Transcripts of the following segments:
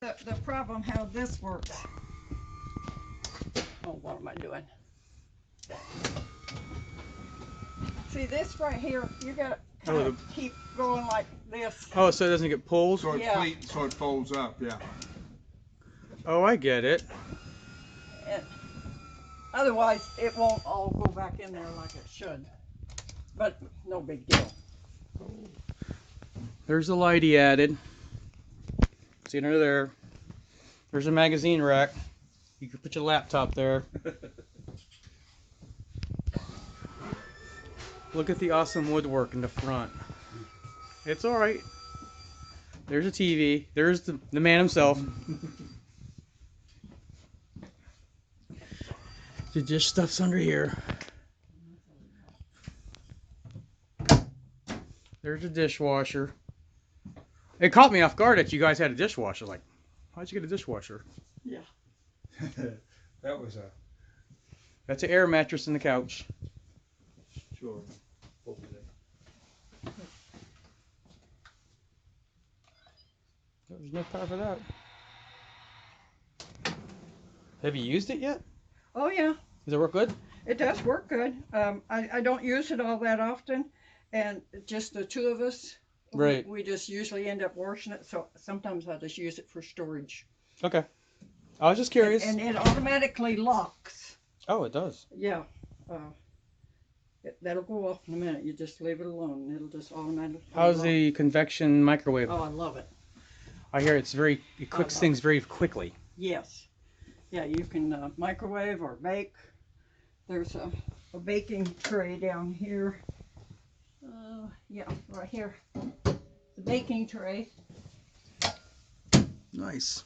The problem how this works. Oh, what am I doing? See this right here, you gotta keep going like this. Oh, so it doesn't get pulled? So it, Yeah. so it folds up, yeah. Oh, I get it. And otherwise, it won't all go back in there like it should. But no big deal. There's a light he added. See under there. There's a magazine rack. You can put your laptop there. Look at the awesome woodwork in the front. It's alright. There's a TV. There's the man himself. The dish stuff's under here. There's a dishwasher. It caught me off guard that you guys had a dishwasher. Like, how'd you get a dishwasher? Yeah. That was a That's an air mattress in the couch. sure. There's no power for that. Have you used it yet? Oh yeah, Does it work good? it does work good. I don't use it all that often, and just the two of us. Right. We just usually end up washing it, so sometimes I just use it for storage. Okay. I was just curious. And it automatically locks. Oh, it does. Yeah. That'll go off in a minute. You just leave it alone, and it'll just automatically. How's lock. the convection microwave? Oh, I love it. I hear it cooks things very quickly. Yes. Yeah, you can microwave or bake. There's a baking tray down here. Yeah, right here. The baking tray. Nice.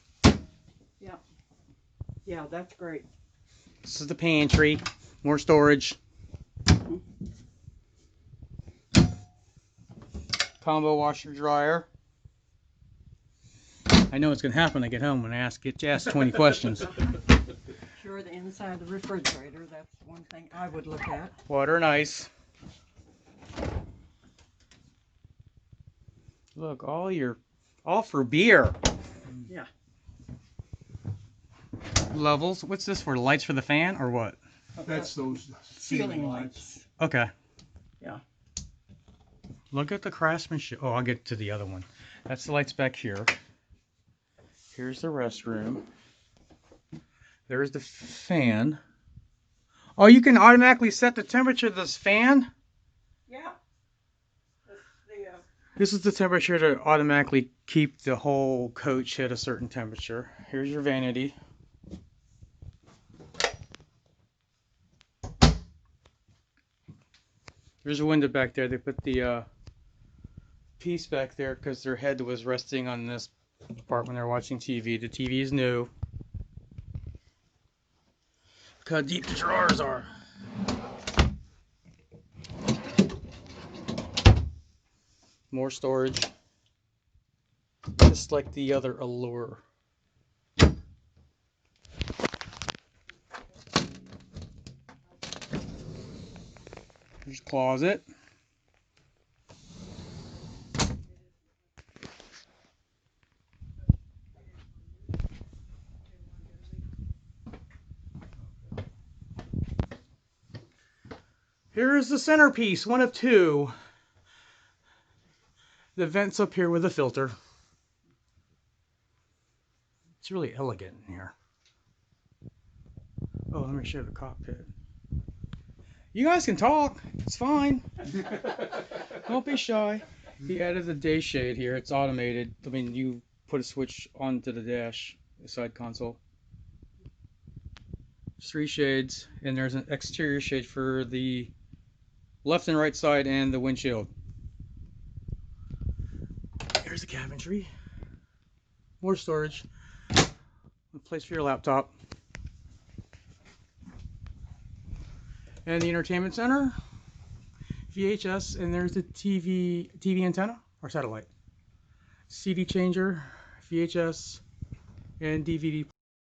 Yeah. Yeah, that's great. This is the pantry. More storage. Combo washer dryer. I know what's gonna happen when I get home when I get asked 20 questions. Sure, the inside of the refrigerator. That's one thing I would look at. Water and ice. Look, all for beer. Yeah. Levels. What's this for? Lights for the fan or what? That's those Ceiling lights. Okay. Yeah. Look at the craftsmanship. Oh, I'll get to the other one. That's the lights back here. Here's the restroom. There's the fan. Oh, you can automatically set the temperature of this fan? Yeah. This is the temperature to automatically keep the whole coach at a certain temperature. Here's your vanity. There's a window back there. They put the piece back there because their head was resting on this part when they're watching TV. The TV is new. Look how deep the drawers are. More storage. Just like the other Allure. There's a closet. Here's the centerpiece, one of two. The vents up here with a filter. It's really elegant in here. Oh, let me show the cockpit. You guys can talk. It's fine. Don't be shy. He added the day shade here. It's automated. I mean, you put a switch onto the dash, the side console. There's 3 shades, and there's an exterior shade for the left and right side and the windshield. Here's the cabinetry. More storage. A place for your laptop. And the entertainment center. VHS, and there's the TV antenna or satellite. CD changer, VHS, and DVD